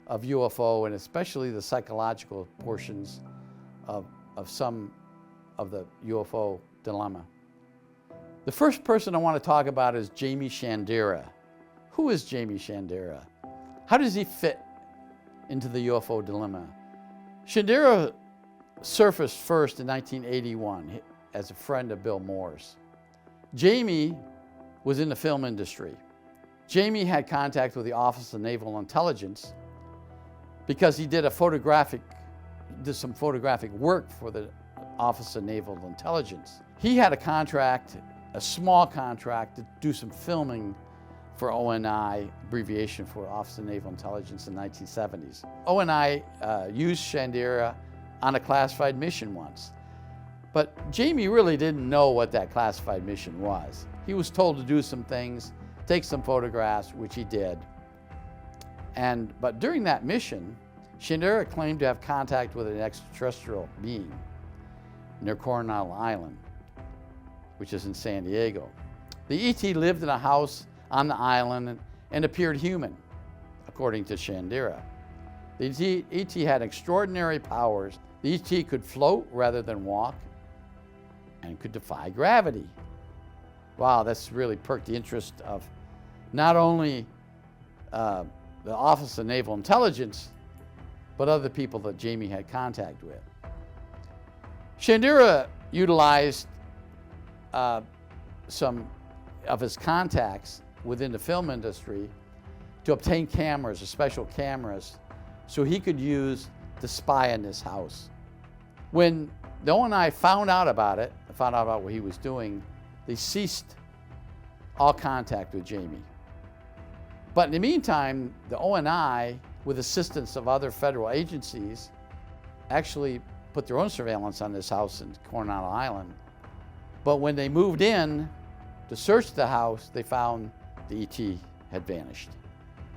of UFO and especially the psychological portions of some of the UFO dilemma. The first person I want to talk about is Jamie Shandera. Who is Jamie Shandera? How does he fit into the UFO dilemma? Shandera surfaced first in 1981 as a friend of Bill Moore's. Jamie was in the film industry. Jamie had contact with the Office of Naval Intelligence because he did some photographic work for the Office of Naval Intelligence. He had a contract, a small contract, to do some filming for ONI, abbreviation for Office of Naval Intelligence, in the 1970s. ONI used Shandera on a classified mission once. But Jamie really didn't know what that classified mission was. He was told to do some things, take some photographs, which he did. But during that mission, Shandera claimed to have contact with an extraterrestrial being near Coronado Island, which is in San Diego. The ET lived in a house on the island and appeared human, according to Shandera. The ET had extraordinary powers. The ET could float rather than walk and could defy gravity. Wow, that's really perked the interest of not only the Office of Naval Intelligence, but other people that Jamie had contact with. Shandera utilized some of his contacts within the film industry to obtain cameras, special cameras, so he could use to spy on this house. When the ONI found out about what he was doing, they ceased all contact with Jamie. But in the meantime, the ONI, with assistance of other federal agencies, actually put their own surveillance on this house in Coronado Island. But when they moved in to search the house, they found the ET had vanished.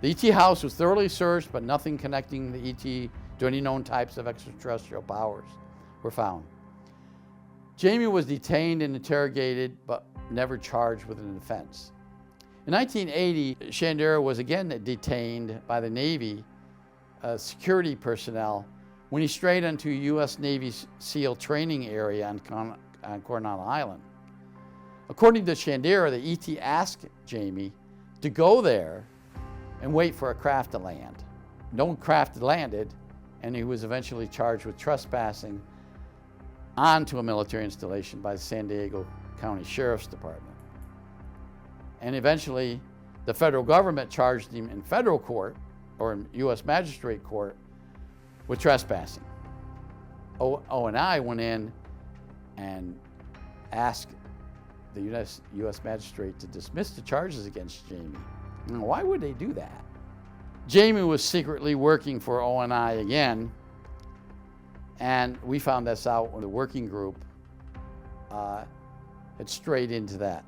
The ET house was thoroughly searched, but nothing connecting the ET to any known types of extraterrestrial powers were found. Jamie was detained and interrogated, but never charged with an offense. In 1980, Shandera was again detained by the Navy security personnel when he strayed into a U.S. Navy SEAL training area on Coronado Island. According to Shandera, the ET asked Jamie to go there and wait for a craft to land. No craft landed, and he was eventually charged with trespassing onto a military installation by the San Diego County Sheriff's Department. And eventually, the federal government charged him in federal court or in U.S. Magistrate Court with trespassing. O&I went in and asked the U.S. Magistrate to dismiss the charges against Jamie. Now, why would they do that? Jamie was secretly working for O&I again, and we found this out when the working group had strayed into that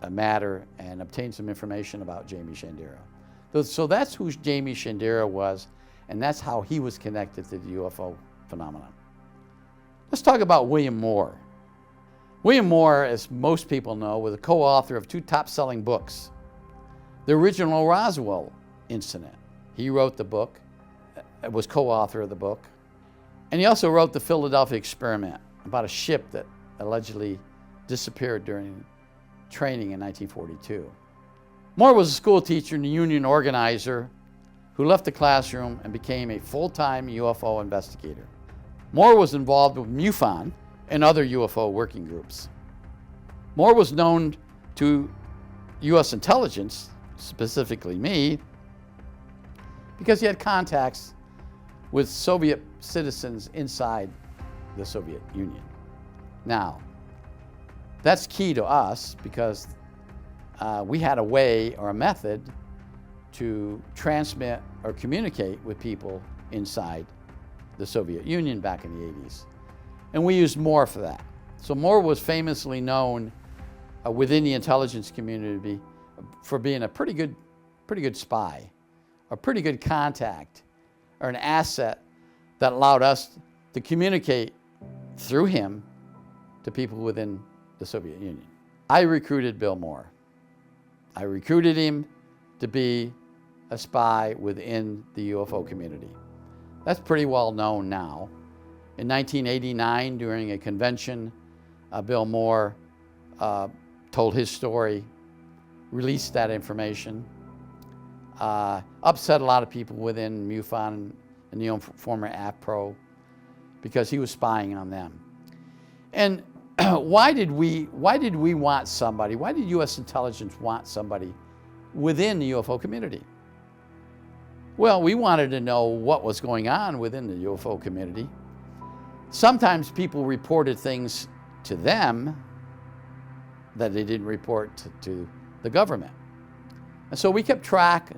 matter and obtained some information about Jamie Shandera. So that's who Jamie Shandera was, and that's how he was connected to the UFO phenomenon. Let's talk about William Moore. William Moore, as most people know, was a co-author of 2 top-selling books. The original Roswell incident. He wrote the book, was co-author of the book. And he also wrote The Philadelphia Experiment, about a ship that allegedly disappeared during training in 1942. Moore was a school teacher and a union organizer who left the classroom and became a full-time UFO investigator. Moore was involved with MUFON and other UFO working groups. Moore was known to U.S. intelligence, specifically me, because he had contacts with Soviet citizens inside the Soviet Union. Now, that's key to us because we had a way or a method to transmit or communicate with people inside the Soviet Union back in the 80s. And we used Moore for that. So Moore was famously known within the intelligence community for being a pretty good spy, a pretty good contact, or an asset that allowed us to communicate through him to people within the Soviet Union. I recruited Bill Moore. I recruited him to be a spy within the UFO community. That's pretty well known now. In 1989, during a convention, Bill Moore told his story, released that information, upset a lot of people within MUFON and the former APRO because he was spying on them. And why did we want somebody, why did U.S. intelligence want somebody within the UFO community? Well, we wanted to know what was going on within the UFO community. Sometimes people reported things to them that they didn't report to the government. And so we kept track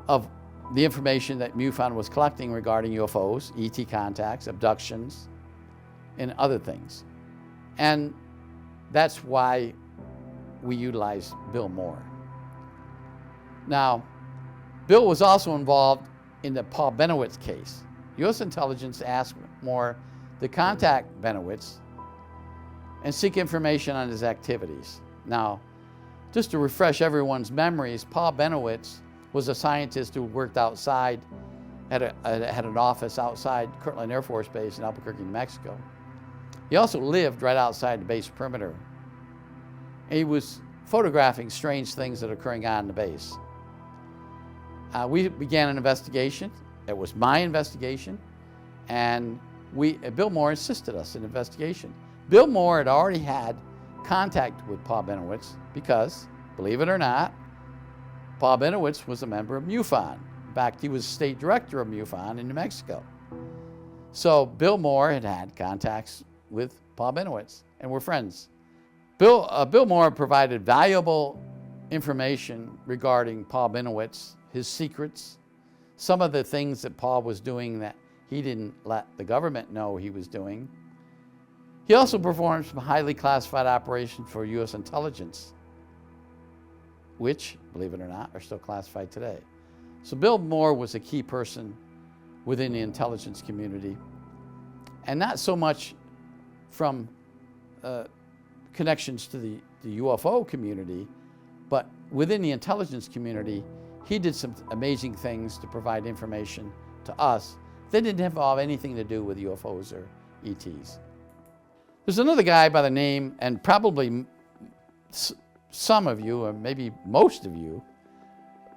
of the information that MUFON was collecting regarding UFOs, ET contacts, abductions, and other things. And that's why we utilized Bill Moore. Now, Bill was also involved in the Paul Benowitz case. U.S. intelligence asked Moore to contact Benowitz and seek information on his activities. Now, just to refresh everyone's memories, Paul Benowitz was a scientist who worked outside, had an office outside Kirtland Air Force Base in Albuquerque, New Mexico. He also lived right outside the base perimeter. And he was photographing strange things that are occurring on the base. We began an investigation. It was my investigation, and Bill Moore assisted us in the investigation. Bill Moore had already had contact with Paul Benowitz because, believe it or not, Paul Benowitz was a member of MUFON. In fact, he was state director of MUFON in New Mexico. So Bill Moore had contacts with Paul Benowitz, and we're friends. Bill Moore provided valuable information regarding Paul Benowitz, his secrets, some of the things that Paul was doing that he didn't let the government know he was doing. He also performed some highly classified operations for U.S. intelligence, which, believe it or not, are still classified today. So Bill Moore was a key person within the intelligence community, and not so much from connections to the UFO community, but within the intelligence community, he did some amazing things to provide information to us that didn't involve anything to do with UFOs or ETs. There's another guy by the name, and probably some of you, or maybe most of you,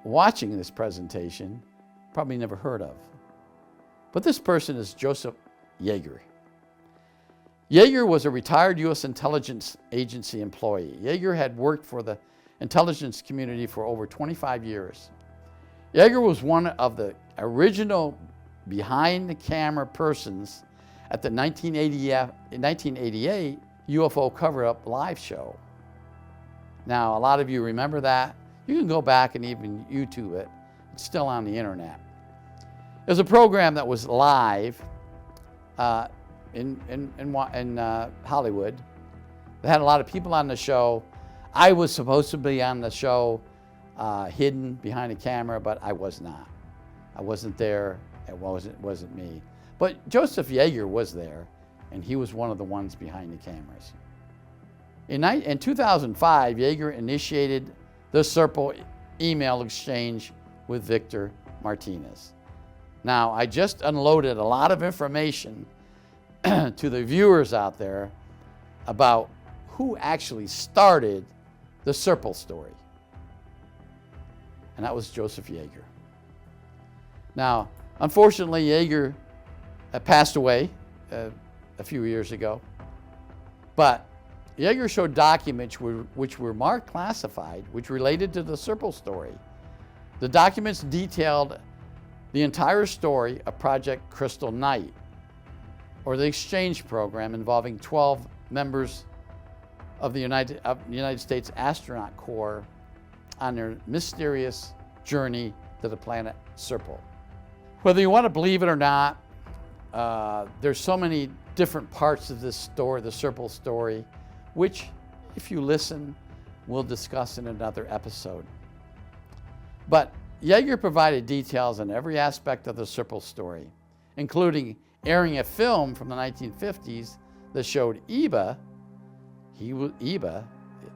watching this presentation, probably never heard of. But this person is Joseph Yeager. Yeager was a retired U.S. intelligence agency employee. Yeager had worked for the intelligence community for over 25 years. Yeager was one of the original behind-the-camera persons at the 1988 UFO Cover-Up live show. Now, a lot of you remember that. You can go back and even YouTube it. It's still on the internet. It was a program that was live in Hollywood. They had a lot of people on the show. I was supposed to be on the show hidden behind a camera, but I was not. I wasn't there. It wasn't me. But Joseph Yeager was there, and he was one of the ones behind the cameras. In 2005, Yeager initiated the Serpal email exchange with Victor Martinez. Now, I just unloaded a lot of information to the viewers out there about who actually started the Serpal story. And that was Joseph Yeager. Now, unfortunately, Yeager passed away a few years ago. But Yeager showed documents which were marked classified, which related to the Serpal story. The documents detailed the entire story of Project Crystal Night, or the exchange program involving 12 members of the United States Astronaut Corps on their mysterious journey to the planet Serpal. Whether you want to believe it or not, there's so many different parts of this story, the Serpal story, which, if you listen, we'll discuss in another episode. But Yeager provided details on every aspect of the Serpal story, including airing a film from the 1950s that showed EBA, the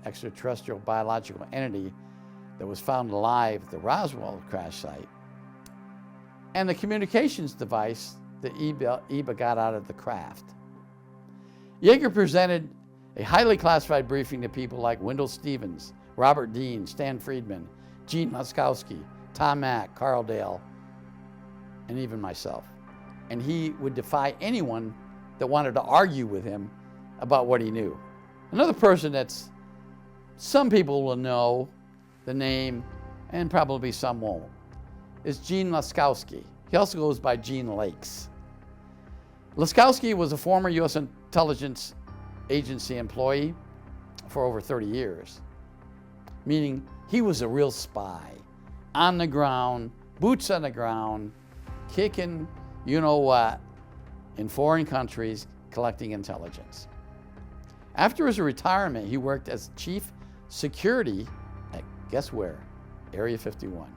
extraterrestrial biological entity that was found alive at the Roswell crash site, and the communications device that EBA got out of the craft. Yeager presented a highly classified briefing to people like Wendell Stevens, Robert Dean, Stan Friedman, Gene Muskowski, Tom Mack, Carl Dale, and even myself. And he would defy anyone that wanted to argue with him about what he knew. Another person that's some people will know the name, and probably some won't, is Gene Muskowski. He also goes by Gene Lakes. Muskowski was a former U.S. intelligence agency employee for over 30 years, meaning he was a real spy, on the ground, boots on the ground, kicking you know what in foreign countries, collecting intelligence. After his retirement, he worked as chief security at, guess where? Area 51,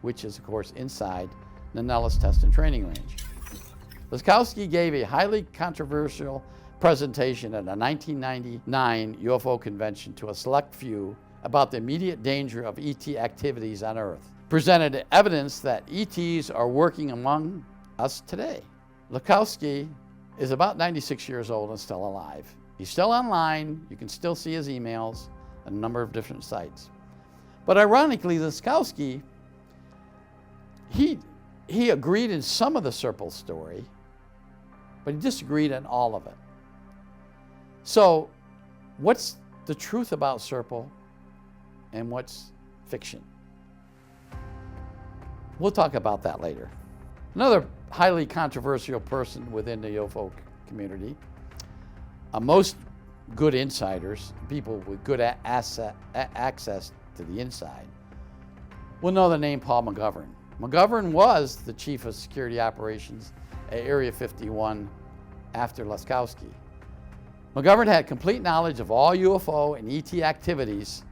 which is, of course, inside the Nellis Test and Training Range. Muskowski gave a highly controversial presentation at a 1999 UFO convention to a select few about the immediate danger of ET activities on Earth. Presented evidence that ETs are working among us today. Muskowski is about 96 years old and still alive. He's still online. You can still see his emails on a number of different sites. But ironically, Muskowski, he agreed in some of the Serpal story, but he disagreed on all of it. So what's the truth about Serpal and what's fiction? We'll talk about that later. Another highly controversial person within the UFO community, most good insiders, people with good access to the inside, will know the name Paul McGovern. McGovern was the chief of security operations at Area 51 after Muskowski. McGovern had complete knowledge of all UFO and ET activities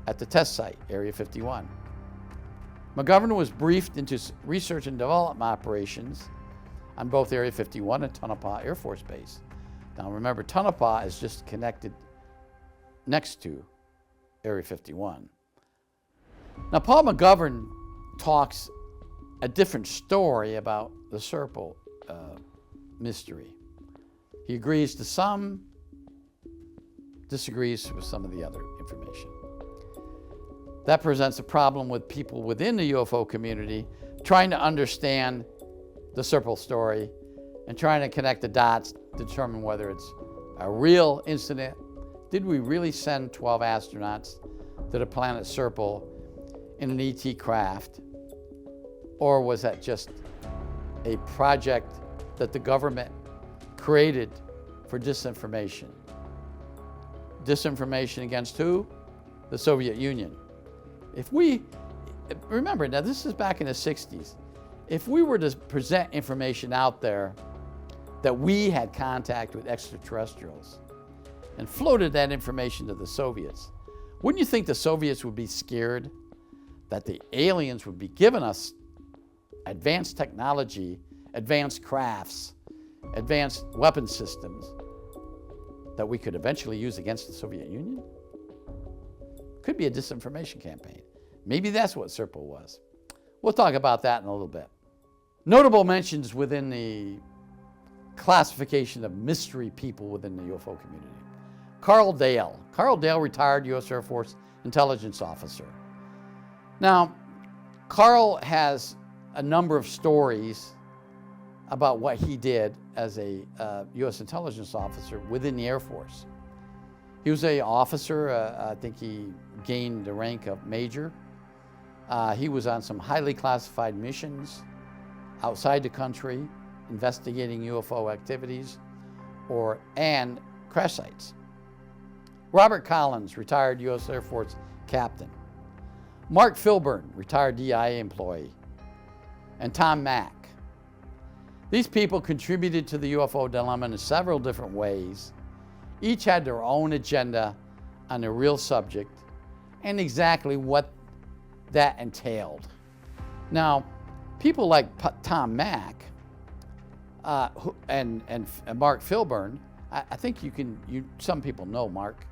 at the test site, Area 51. McGovern was briefed into research and development operations on both Area 51 and Tonopah Air Force Base. Now remember, Tonopah is just connected next to Area 51. Now Paul McGovern talks a different story about the Serpal mystery. He agrees to some, disagrees with some of the other information. That presents a problem with people within the UFO community trying to understand the Serpal story and trying to connect the dots to determine whether it's a real incident. Did we really send 12 astronauts to the planet Serpal in an ET craft? Or was that just a project that the government created for disinformation? Disinformation against who? The Soviet Union. Remember, now this is back in the 60s. If we were to present information out there that we had contact with extraterrestrials and floated that information to the Soviets, wouldn't you think the Soviets would be scared that the aliens would be giving us advanced technology, advanced crafts, advanced weapon systems that we could eventually use against the Soviet Union? Could be a disinformation campaign. Maybe that's what Serpo was. We'll talk about that in a little bit. Notable mentions within the classification of mystery people within the UFO community. Carl Dale. Carl Dale, retired U.S. Air Force intelligence officer. Now, Carl has a number of stories about what he did as a U.S. intelligence officer within the Air Force. He was an officer. I think he gained the rank of major. He was on some highly classified missions outside the country, investigating UFO activities and crash sites. Robert Collins, retired U.S. Air Force captain. Mark Filburn, retired DIA employee. And Tom Mack. These people contributed to the UFO dilemma in several different ways. Each had their own agenda on the real subject and exactly what that entailed. Now, people like Tom Mack and Mark Filburn, I think some people know Mark.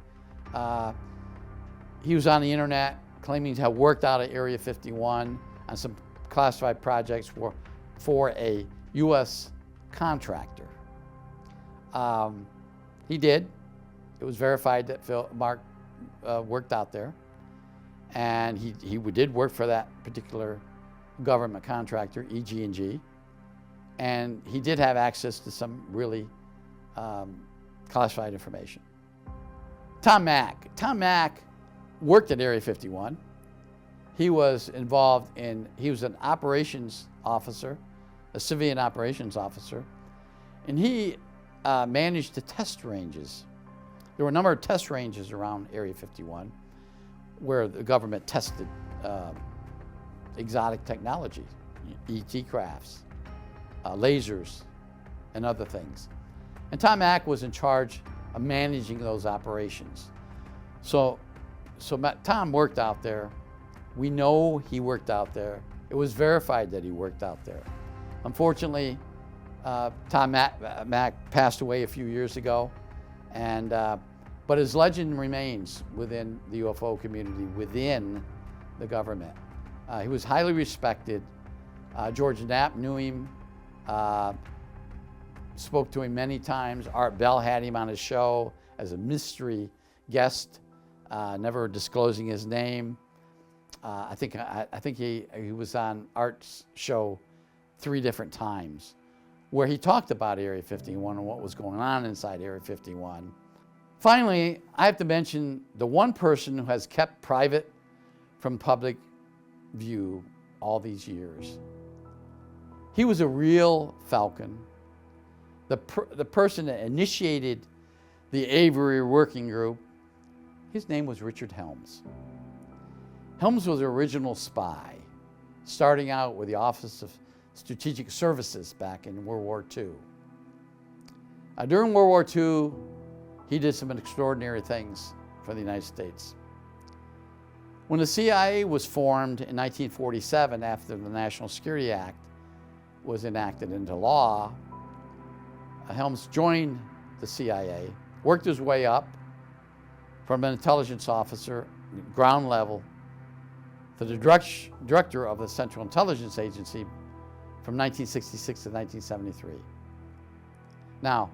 He was on the internet claiming to have worked out of Area 51 on some classified projects for a U.S. contractor. He did. It was verified that Mark worked out there, and he did work for that particular government contractor, EG&G, and he did have access to some really classified information. Tom Mack worked at Area 51. He was he was an operations officer, a civilian operations officer, and he managed the test ranges. There were a number of test ranges around Area 51 where the government tested exotic technology, ET crafts, lasers, and other things. And Tom Mack was in charge of managing those operations. So Tom worked out there. We know he worked out there. It was verified that he worked out there. Unfortunately, Tom Mack passed away a few years ago, but his legend remains within the UFO community, within the government. He was highly respected. George Knapp knew him, spoke to him many times. Art Bell had him on his show as a mystery guest, never disclosing his name. I think he was on Art's show 3 different times, where he talked about Area 51 and what was going on inside Area 51. Finally, I have to mention the one person who has kept private from public view all these years. He was a real Falcon. The person that initiated the Avery Working Group, his name was Richard Helms. Helms was an original spy, starting out with the Office of Strategic Services back in World War II. During World War II, he did some extraordinary things for the United States. When the CIA was formed in 1947, after the National Security Act was enacted into law, Helms joined the CIA, worked his way up from an intelligence officer, ground level, to the director of the Central Intelligence Agency from 1966 to 1973. Now,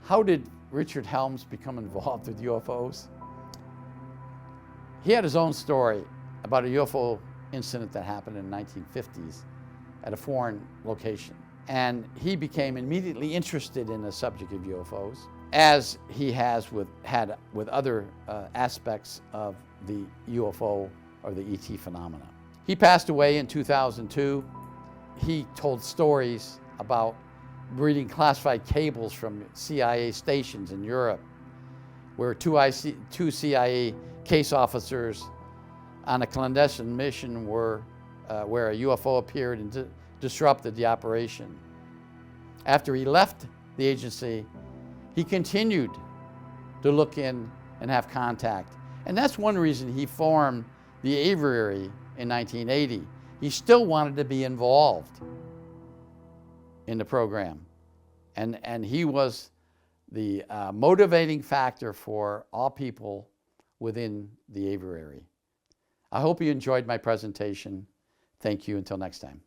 how did Richard Helms become involved with UFOs? He had his own story about a UFO incident that happened in the 1950s at a foreign location. And he became immediately interested in the subject of UFOs, as he had with other aspects of the UFO or the ET phenomena. He passed away in 2002. He told stories about reading classified cables from CIA stations in Europe, where two CIA case officers on a clandestine mission were where a UFO appeared and disrupted the operation. After he left the agency, he continued to look in and have contact. And that's one reason he formed the Aviary in 1980. He still wanted to be involved in the program. And he was the motivating factor for all people within the Aviary. I hope you enjoyed my presentation. Thank you. Until next time.